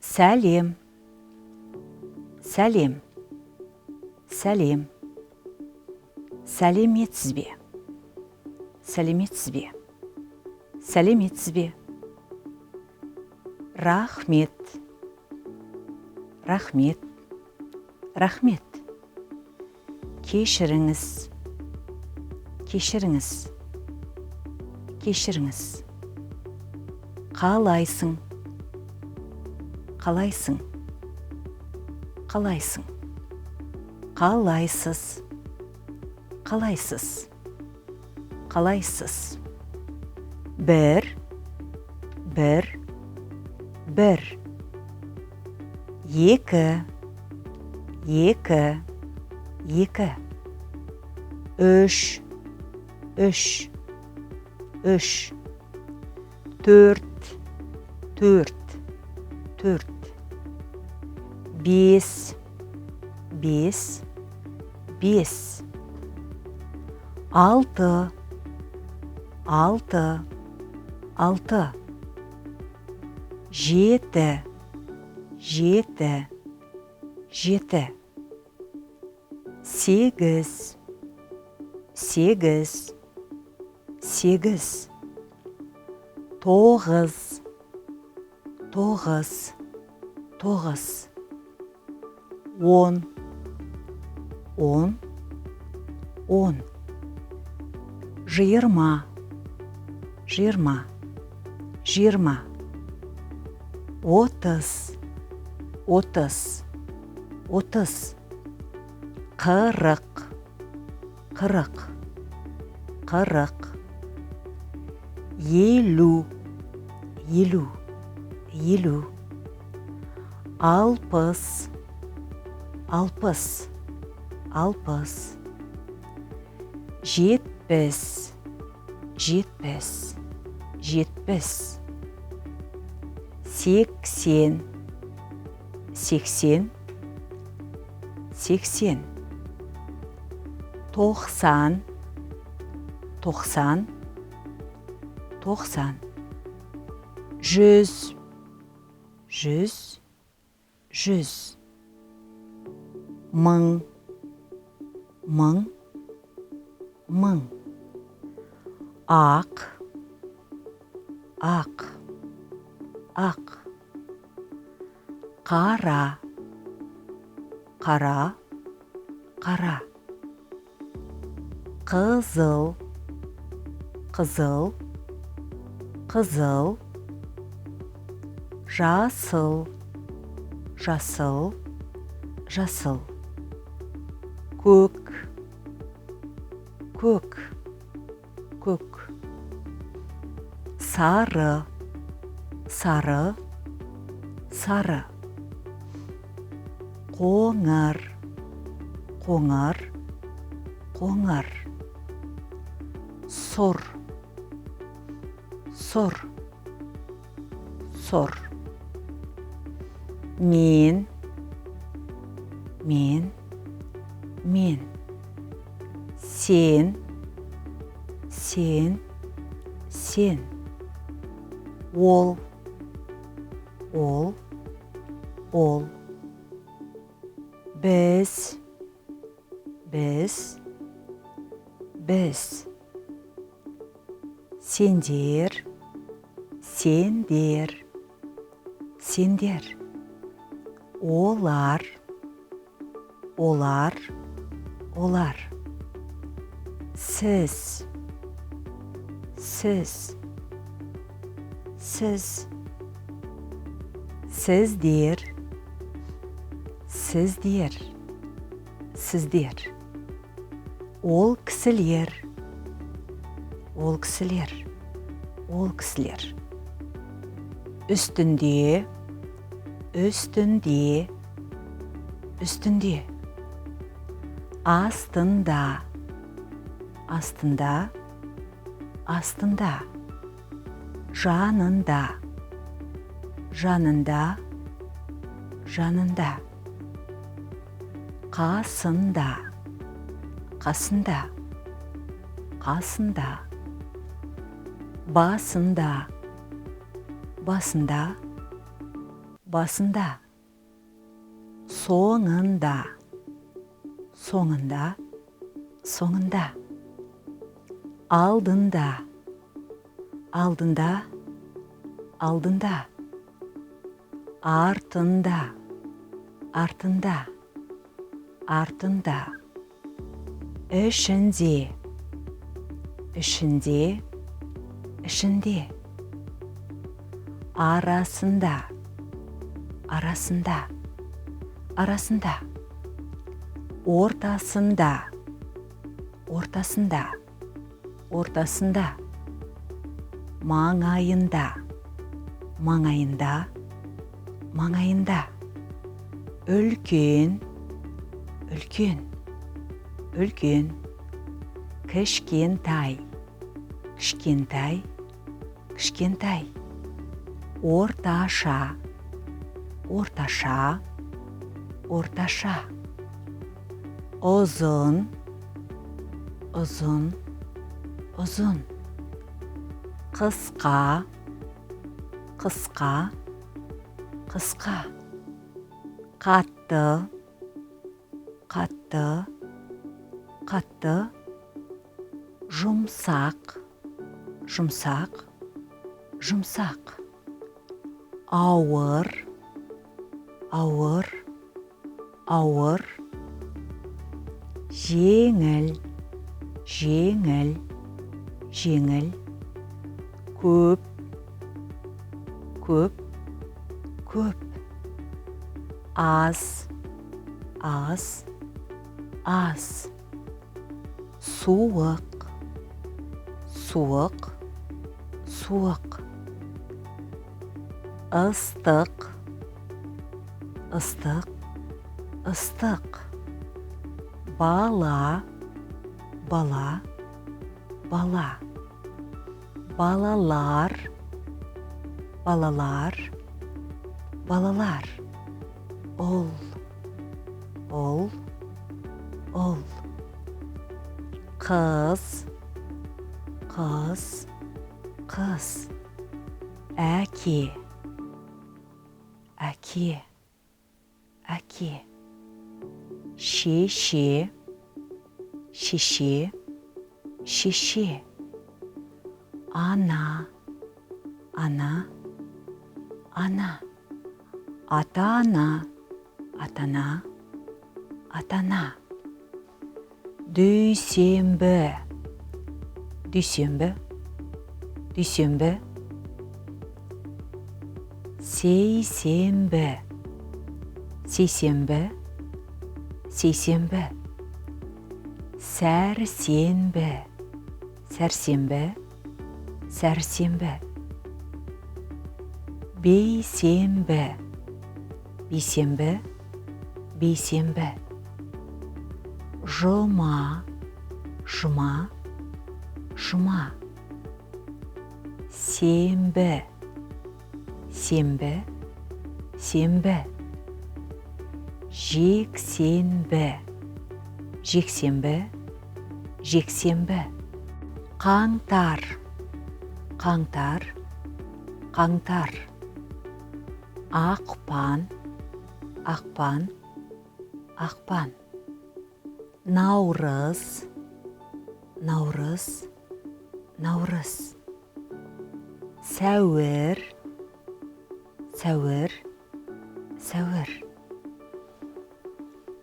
Сәлем, сәлем, сәлем. Сәлеметсіз бе? Сәлеметсіз бе? Сәлеметсіз бе? Рахмет, рахмет, рахмет. Кешіріңіз, кешіріңіз, кешіріңіз. Қалайсың, қалайсың, қалайсың. Қалайсыз, қалайсыз, қалайсыз. Бір, бір, бір. Екі, екі, екі. Үш, үш, үш. Төрт, төрт, төрт. Бес, бес, бес. Алты, алты, алты. Жеті, жеті, жеті. Сегіз, сегіз, сегіз. Тоғыз, тоғыз, тоғыз. Он, он, он. Жиырма, жиырма, жиырма. Отыз, отыз, отыз. Қырық, қырық, қырық. Елу, елу, елу. Алпыс, алпыс, алпыс. Жетпіс, жетпіс, жетпіс. Сексен, сексен, сексен. Тоқсан, тоқсан, тоқсан. Жүз, жүз, жүз. Мың, мың, мың. Ақ, ақ, ақ. Қара, қара, қара. Қызыл, қызыл, қызыл. Жасыл, жасыл, жасыл. Көк, көк, көк. Сары, сары, сары. Қоңыр, қоңыр, қоңыр. Сұр, сұр, сұр. Мен, мен, мен. Сен, сен, сен. Ол, ол, ол. Біз, біз, біз. Сендер, сендер, сендер. Олар, олар, олар. Сіз, сіз, сіз. Сіздер, сіздер, сіздер. Ол кісілер, ол кісілер, ол кісілер. Үстінде, үстінде, үстінде. Астында, астында, астында. Жанында, жанында, жанында. Қасында, қасында, қасында. Басында, басында, басында, соңында, соңында, соңында, алдында, алдында, алдында, артында, артында, артында, ішінде, ішінде, ішінде, арасында, арасында, арасында, ортасында, ортасында, ортасында, маңайында, маңайында, маңайында, үлкен, үлкен, үлкен, кішкентай, кішкентай, кішкентай, орташа, орташа, орташа, ұзын, ұзын, ұзын, қысқа, қысқа, қысқа, қатты, қатты, қатты, жұмсақ, жұмсақ, жұмсақ, ауыр, ауыр, ауыр, жеңіл, жеңіл, жеңіл, көп, көп, көп, аз, аз, аз, суық, суық, суық, ыстық, ыстық, ыстық, бала, бала, бала, балалар, балалар, балалар, ұл, ұл, ұл, қыз, қыз, қыз, әке, әке, әке, шеше, шеше, шеше, ана, ана, ана, ата-ана, ата-ана, ата-ана, дүйсенбі, дүйсенбі, дүйсенбі, сейсенбі, сейсенбі, сейсенбі, сәрсенбі, сәрсенбі, сәрсенбі, бейсенбі, бейсенбі, бейсенбі, жұма, жұма, жұма, сенбі, сенбі, сенбі, жексенбі, жексенбі, жексенбі, қаңтар, қаңтар, қаңтар, ақпан, ақпан, ақпан, наурыз, наурыз, наурыз, сәуір, сәуір, сәуір,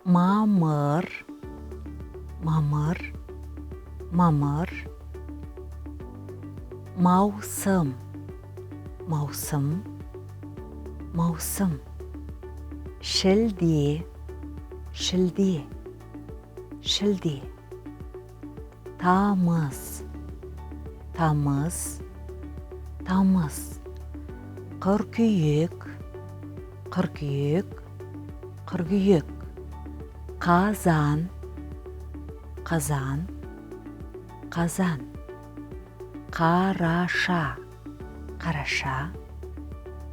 мамыр, мамыр, мамыр, маусым, маусым, маусым, шілде, шілде, шілде, тамыз, тамыз, тамыз, қыркүйек, қыркүйек, қыркүйек, қазан, қазан, қазан, қараша, қараша,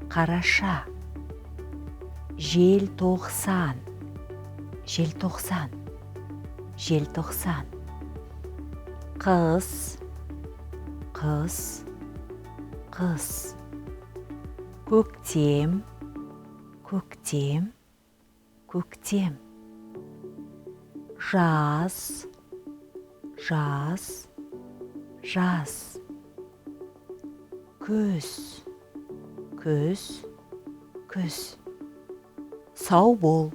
қараша, желтоқсан, желтоқсан, желтоқсан, қыс, қыс, қыс, көктем, көктем, көктем. Жаз, жаз, жаз. Күз, күз, күз. Сау бол,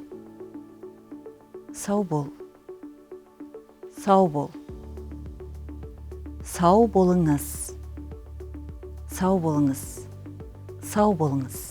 сау бол, сау бол. Сау болыңыз, сау болыңыз, сау болыңыз.